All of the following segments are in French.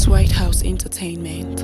is White House Entertainment.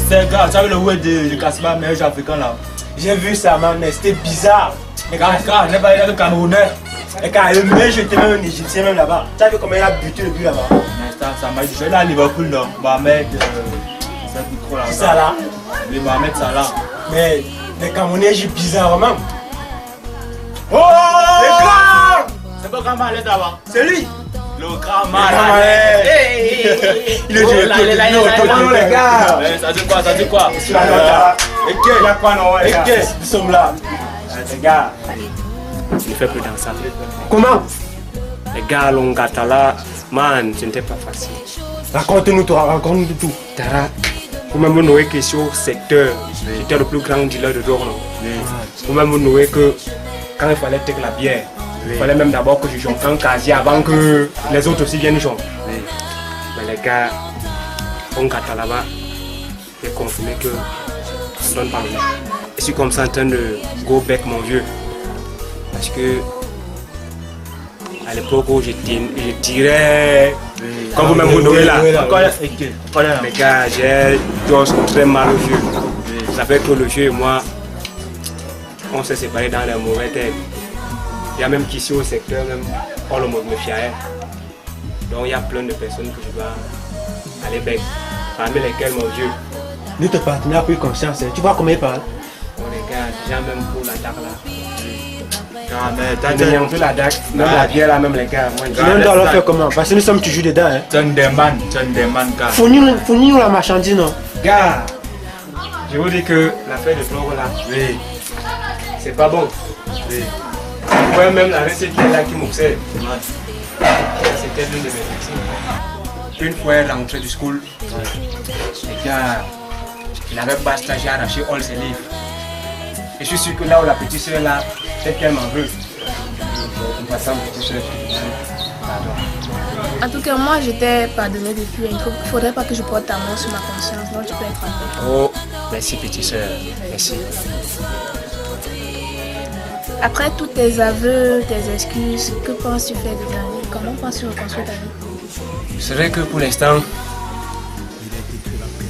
C'est gars, tu as vu le web de Kasbah, meilleur africain là. J'ai vu ça, man, mais c'était bizarre. Les gars, n'est pas là le Camerounais. Les gars, le meilleur, j'étais même un Égyptien même là-bas. Tu as vu comment il a buté le but là-bas? Ça m'a dit, je suis là à Liverpool, non. Mohamed, c'est trop là. Ça là? Oui, Mohamed Salah. Mais les Camerounais, j'ai bizarre, vraiment. Oh! Les gars! C'est pas grand malade là-bas. C'est lui! Le grand malade! Il est dur, les gars! Ça dit quoi? Ça dit quoi? Il y a quoi, non? Les gars, nous sommes là. Les gars, il ne fait plus dans ça. comment? Les gars, Longatala, man, ce n'était pas facile. Raconte-nous tout. Tara, pour même nous que sur secteur, j'étais le plus grand dealer de drogue. Pour même nous que quand il fallait take la bière, il fallait même d'abord que je jonque un casier avant que les autres aussi viennent jonquer. Mais les gars, Longatala là-bas, j'ai confirmé que je ne donne pas le nom. Je suis comme ça en train de go back mon vieux. Parce que à l'époque où je tirais, comme vous-même vous nommez là, les gars, j'ai très mal au jeu. Ça fait que le jeu et moi, on s'est séparés dans les mauvais termes. Il y a même qu'ici au secteur, même, on le mode me fiait. Donc il y a plein de personnes que je dois aller bec, parmi lesquelles mon vieux. Nous te partenaire a pris conscience, tu vois comment il parle? Bon les gars, déjà même pour la DAC là. Ah mais T'as un peu la DAC, même la bière là, même les gars. Tu même dois leur faire comment? Parce que nous sommes toujours dedans. Hein. Tu es un déman, gars. Fournis-nous la marchandise, non? Gars, je vous dis que l'affaire de drogue là, Oui. c'est pas bon. Oui. Vous voyez même la recette qui est là qui m'observe. C'était l'une de mes victimes. Une fois rentré du school, les gars, il avait basta, j'ai arraché all ses livres. Et je suis sûr que là où la petite soeur là, peut-être qu'elle m'en veut. On va ça, petite soeur. En tout cas, moi, j'étais pardonnée depuis. Il ne faudrait pas que je porte ta main sur ma conscience, donc tu peux être avec. Oh, merci petite soeur, merci. Après tous tes aveux, tes excuses, que penses-tu faire de ta vie? Comment penses-tu reconstruire ta vie? C'est vrai que pour l'instant,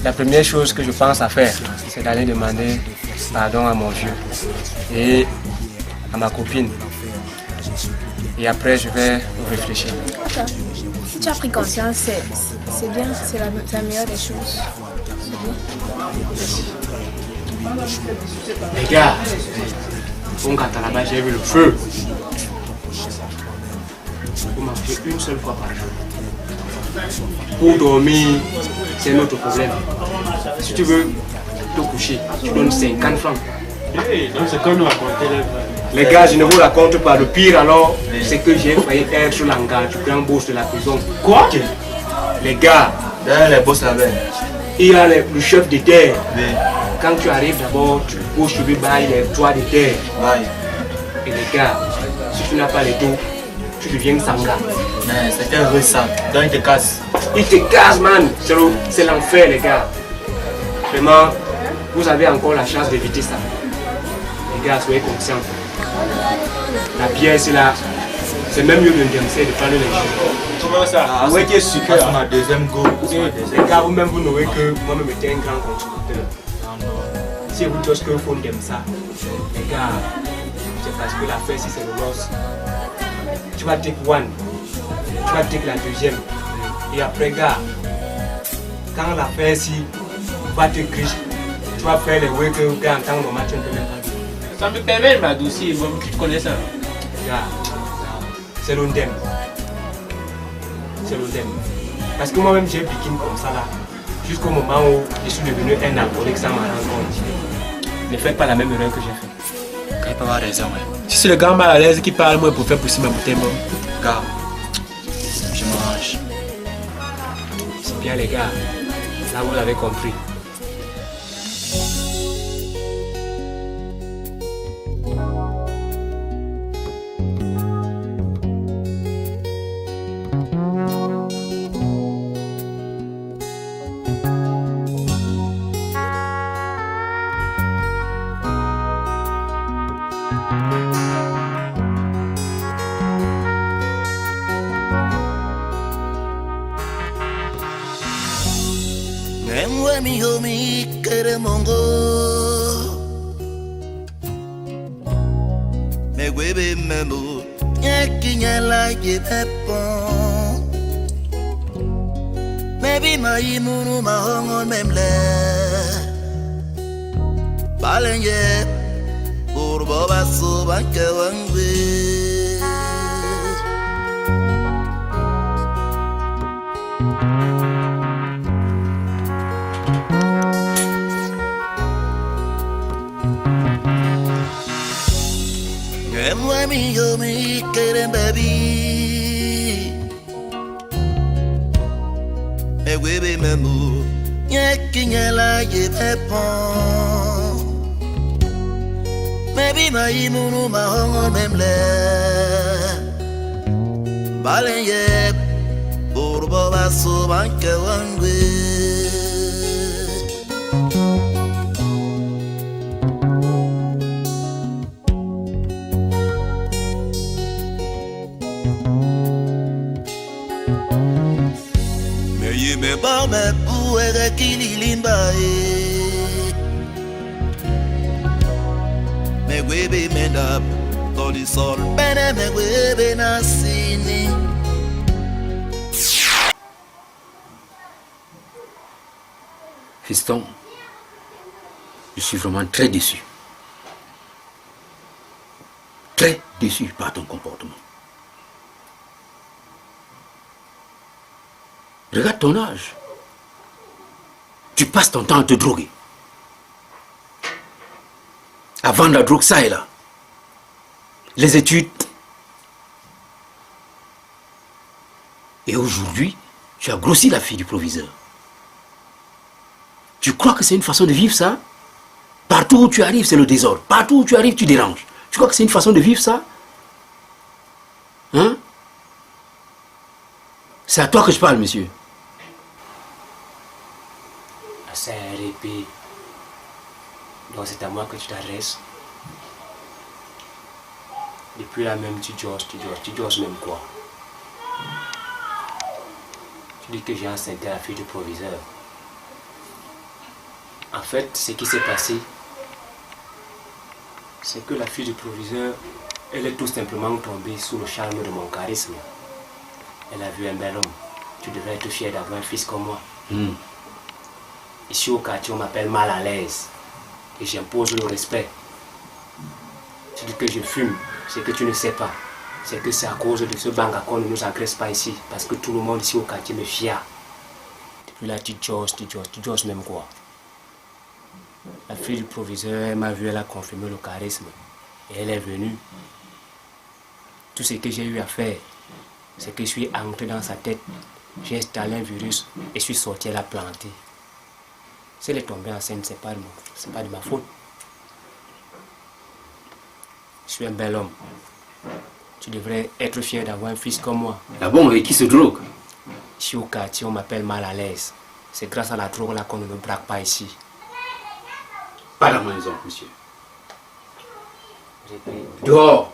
la première chose que je pense à faire, c'est d'aller demander pardon à mon vieux et à ma copine. Et après, je vais réfléchir. Okay. Si tu as pris conscience, c'est bien, c'est la meilleure des choses. Les gars, quand là-bas j'ai vu le feu. Vous mangez une seule fois par jour. Pour dormir, c'est notre problème. Si tu veux te coucher, tu donnes 50 francs. Donc c'est comme nous raconter les gars, je ne vous raconte pas le pire alors, c'est que j'ai failli être sur l'hangar du grand boss de la prison. Quoi? Les gars, Derrière les boss là-bas. il y a le chef de terre. Oui. Quand tu arrives d'abord, tu bouges, tu bailles les toits de terre. Ouais. Et les gars, si tu n'as pas les dos, tu deviens sanga. Mais c'est un vrai ça. Donc il te casse. Il te casse, man. C'est l'enfer, les gars. Vraiment, vous avez encore la chance d'éviter ça. Les gars, soyez conscients. La bière, c'est là. C'est même mieux de de prendre les jus. Comment ça? Ouais, qui est super. Passe ma deuxième go. Les gars, vous-même, vous n'aurez que moi-même j'étais un grand consommateur. Si vous dites que vous aimez ça, les gars, c'est parce que l'affaire, si c'est le loss, tu vas take one, tu vas take la deuxième. Et après, gars, quand l'affaire, si va te griche, tu vas faire les way que gars, en tant que normal, tu ne peux même pas dire. Ça me permet de m'adoucir, tu connais ça. Gars, c'est l'ondem. C'est l'ondem. Parce que moi-même, j'ai piqué comme ça là. Jusqu'au moment où je suis devenu un alcoolique sans m'en rendre compte. Ne faites pas la même erreur que j'ai fait. Il peut avoir raison, ouais. Si c'est le gars mal à l'aise qui parle, moi, pour faire pousser ma bouteille, moi. Gars, je m'arrange. C'est bien les gars. Là vous l'avez compris. Nemwe mi homi kere mongo Megwebe memo Nyekinya la jepepon Maybe my imunu mahongon memle Balenye Urbo baso banke wangwe Nemwe mi yomi keren baby Megwebe memu Nyekinya la jepepon Maybe my imunu mahongon memle Balenye Urbo baso banke wangwe Me ba me puere kililimba Me webe mendap Toli sol bene me webe nasini Fiston, je suis vraiment très déçu. Très déçu par ton comportement. Regarde ton âge. Tu passes ton temps à te droguer. À vendre la drogue, ça et là. Les études. Et aujourd'hui, tu as grossi la fille du proviseur. Tu crois que c'est une façon de vivre ça? Partout où tu arrives, c'est le désordre. Partout où tu arrives, tu déranges. Tu crois que c'est une façon de vivre ça? Hein? C'est à toi que je parle, monsieur. C'est un répit. Donc c'est à moi que tu t'adresses. Depuis là même, tu joses même quoi? Tu dis que j'ai enceinté la fille du proviseur. En fait, ce qui s'est passé, c'est que la fille du proviseur, elle est tout simplement tombée sous le charme de mon charisme. Elle a vu un bel homme. Tu devrais être fier d'avoir un fils comme moi. Ici au quartier, on m'appelle mal à l'aise. Et j'impose le respect. Tu dis que je fume. Ce que tu ne sais pas, c'est que c'est à cause de ce banga qu'on ne nous agresse pas ici. Parce que tout le monde ici au quartier me fia. Depuis là, tu joses même quoi? La fille du proviseur, elle m'a vu, elle a confirmé le charisme. Et elle est venue. Tout ce que j'ai eu à faire, c'est que je suis entré dans sa tête. J'ai installé un virus et je suis sorti à la planter. Si elle est tombée enceinte, c'est pas de ma faute. Je suis un bel homme. Tu devrais être fier d'avoir un fils comme moi. Ah bon, et qui se drogue? Ici au quartier, on m'appelle mal à l'aise. C'est grâce à la drogue là qu'on ne me braque pas ici. Pas la maison, monsieur. Dehors.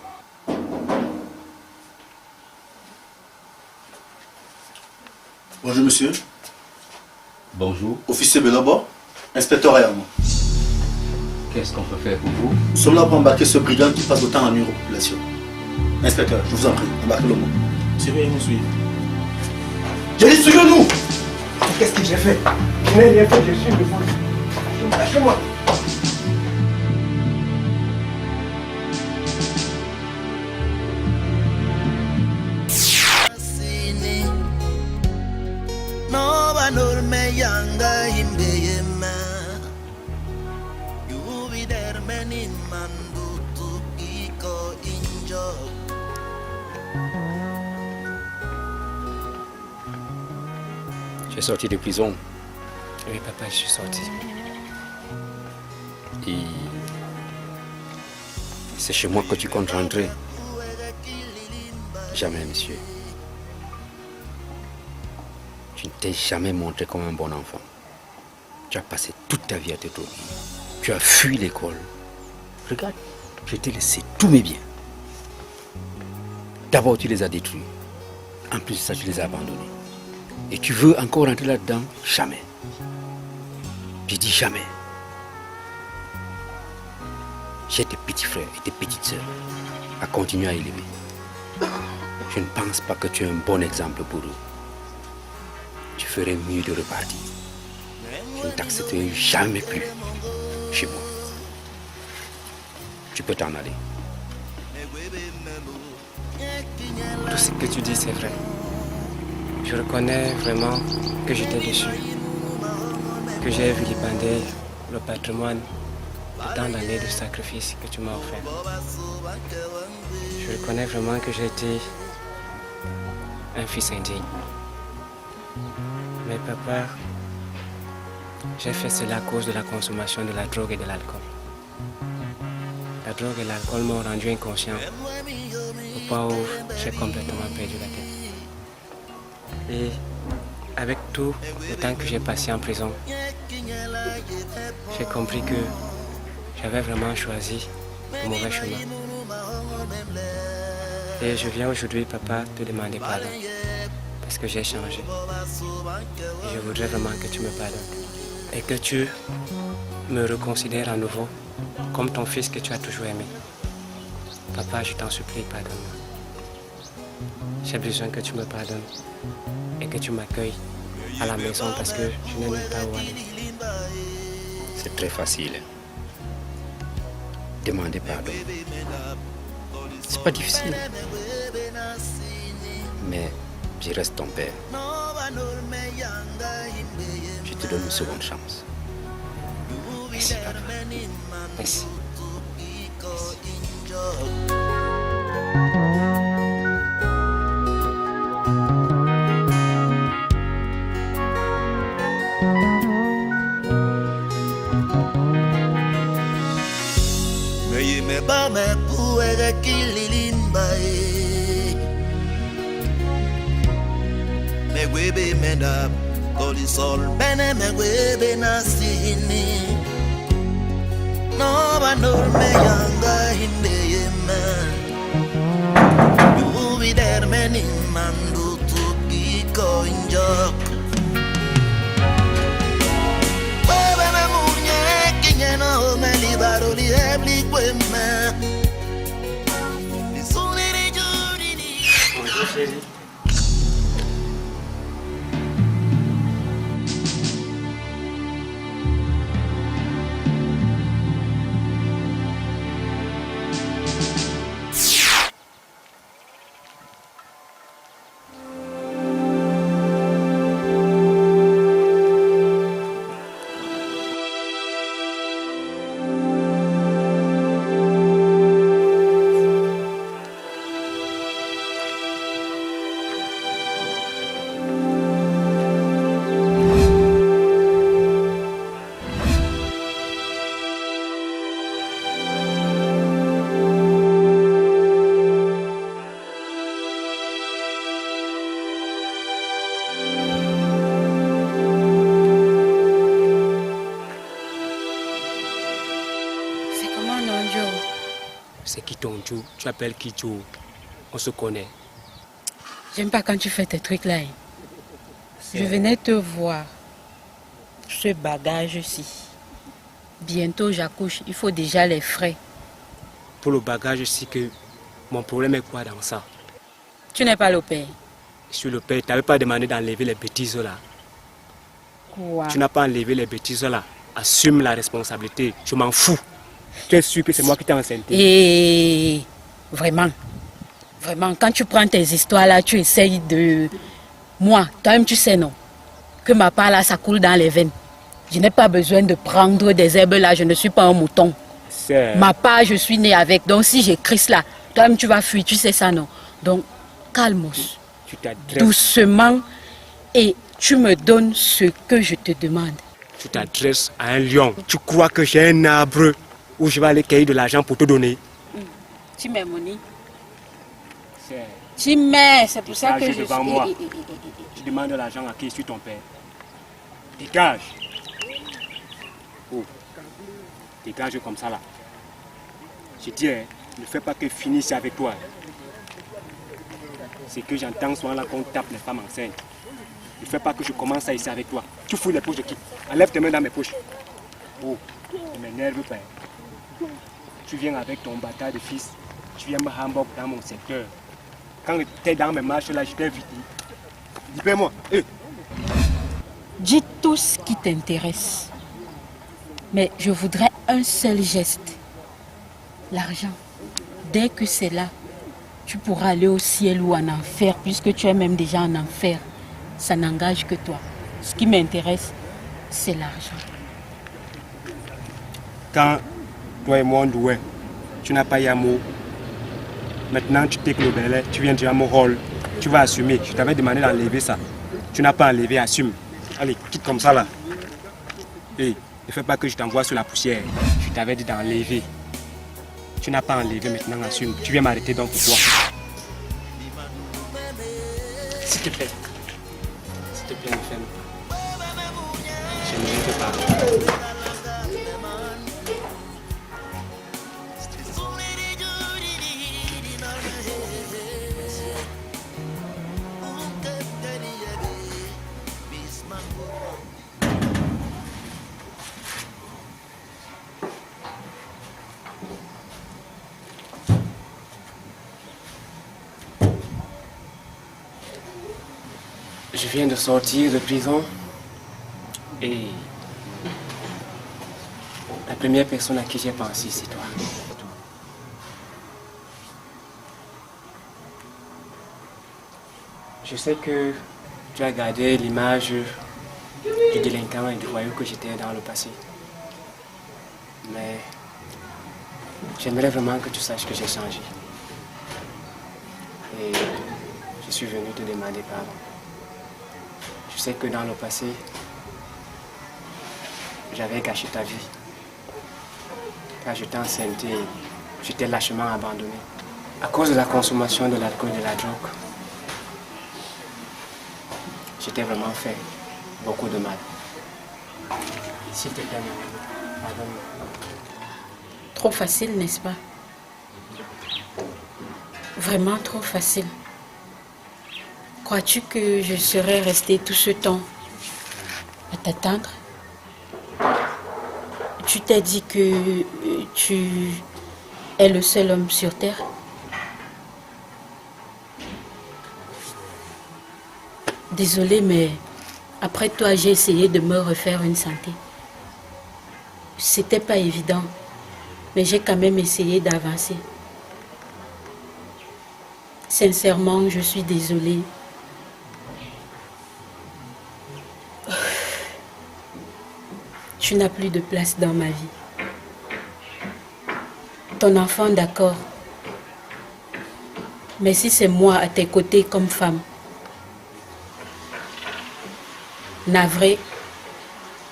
Bonjour monsieur. Bonjour. Officier Belobo, inspecteur Ayama. Qu'est-ce qu'on peut faire pour vous? Nous sommes là pour embarquer ce brigand qui passe autant en nuit aux populations. Inspecteur, je vous en prie, embarquez le mot. Surveillez, nous suivre. J'ai dit suivez-nous. Qu'est-ce que j'ai fait? Je n'ai rien fait, je suis une foule. Lâchez-moi. No banor me yanga imbeyema. You be there. Tu es sorti de prison. Oui, papa, je suis sorti. Et c'est chez moi que tu comptes rentrer. Jamais, monsieur. Tu ne t'es jamais montré comme un bon enfant. Tu as passé toute ta vie à te droguer. Tu as fui l'école. Regarde, je t'ai laissé tous mes biens. D'abord, tu les as détruits. En plus de ça, tu les as abandonnés. Et tu veux encore rentrer là-dedans? Jamais. Je dis jamais. J'ai tes petits frères et tes petites sœurs à continuer à élever. Je ne pense pas que tu es un bon exemple pour eux. Tu ferais mieux de repartir. Je ne t'accepterai jamais plus chez moi. Tu peux t'en aller. Tout ce que tu dis, c'est vrai. Je reconnais vraiment que j'étais déçu. Que j'ai vilipendé le patrimoine de tant d'années de sacrifice que tu m'as offert. Je reconnais vraiment que j'ai été un fils indigne. Mais papa, j'ai fait cela à cause de la consommation de la drogue et de l'alcool. La drogue et l'alcool m'ont rendu inconscient, au point où j'ai complètement perdu la tête. Et avec tout le temps que j'ai passé en prison, j'ai compris que j'avais vraiment choisi le mauvais chemin. Et je viens aujourd'hui, papa, te demander pardon. Parce que j'ai changé. Et je voudrais vraiment que tu me pardonnes. Et que tu me reconsidères à nouveau comme ton fils que tu as toujours aimé. Papa, je t'en supplie, pardonne-moi. J'ai besoin que tu me pardonnes et que tu m'accueilles à la maison parce que je n'ai même pas où aller. C'est très facile. Demander pardon. C'est pas difficile. Mais je reste ton père. Je te donne une seconde chance. Merci, papa. Merci. Sol bene me webe na sini no banor me yanga hinde yema you be there many mandu tuki koinjo webe me munye kinyeno me libaro li hebli kwema ni suniri juri. Bonjour chérie. C'est qui ton Joe? Tu appelles qui Joe? On se connaît. J'aime pas quand tu fais tes trucs là. Je venais te voir. Ce bagage-ci. Bientôt j'accouche, il faut déjà les frais. Pour le bagage, c'est que mon problème est quoi dans ça? Tu n'es pas le père. Je suis le père. Tu n'avais pas demandé d'enlever les bêtises là. Quoi? Tu n'as pas enlevé les bêtises là. Assume la responsabilité. Je m'en fous. Tu es sûr que c'est moi qui t'ai enceinte? Et vraiment, quand tu prends tes histoires là, tu essayes de... Moi, toi-même tu sais non, que ma part là, ça coule dans les veines. Je n'ai pas besoin de prendre des herbes là, je ne suis pas un mouton. Ma part, je suis née avec. Donc si j'écris cela, toi-même tu vas fuir, tu sais ça, non? Donc, calmos. Doucement. Et tu me donnes ce que je te demande. Tu t'adresses à un lion. Tu crois que j'ai un arbre où je vais aller cueillir de l'argent pour te donner? Tu mets Moni. Tu mets, c'est pour ça que je devant suis... moi. Tu demandes de l'argent à qui? Sur ton père. Dégage. Oh. Dégage comme ça là. Je dis, ne fais pas que finisse avec toi. C'est que j'entends souvent là qu'on tape les femmes enceintes. Ne fais pas que je commence à ici avec toi. Tu fouilles les poches de qui? Enlève tes mains dans mes poches. Oh, ne m'énerve pas. Tu viens avec ton bâtard de fils. Tu viens me hamburg dans mon secteur. Quand tu es dans mes marches là, je t'invite. Dis-moi. Dis tout ce qui t'intéresse. Mais je voudrais un seul geste. L'argent. Dès que c'est là, tu pourras aller au ciel ou en enfer, puisque tu es même déjà en enfer. Ça n'engage que toi. Ce qui m'intéresse, c'est l'argent. Quand toi et moi on douait, tu n'as pas eu amour. Maintenant tu t'es globalisé, tu viens déjà à mon rôle. Tu vas assumer. Je t'avais demandé d'enlever ça. Tu n'as pas enlevé, assume. Allez, quitte comme ça là. Ne fais pas que je t'envoie sur la poussière. Je t'avais dit d'enlever. Tu n'as pas enlevé, maintenant assume. Tu viens m'arrêter donc pour toi. S'il te plaît. S'il te plaît, fais-le. J'aimerais te parler. Je viens de sortir de prison et la première personne à qui j'ai pensé, c'est toi. Je sais que tu as gardé l'image du délinquant et du voyou que j'étais dans le passé. Mais j'aimerais vraiment que tu saches que j'ai changé. Et je suis venu te demander pardon. Je sais que dans le passé, j'avais gâché ta vie. Car je t'ai enceinté, je t'ai lâchement abandonné. À cause de la consommation de l'alcool et de la drogue, j'étais vraiment fait beaucoup de mal. S'il te plaît, pardonne-moi. Trop facile, n'est-ce pas? Vraiment trop facile. Crois-tu que je serais restée tout ce temps à t'attendre? Tu t'es dit que tu es le seul homme sur terre? Désolée, mais après toi, j'ai essayé de me refaire une santé. C'était pas évident, mais j'ai quand même essayé d'avancer. Sincèrement, je suis désolée. Tu n'as plus de place dans ma vie. Ton enfant, d'accord. Mais si c'est moi à tes côtés comme femme, navré,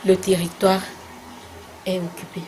le territoire est occupé.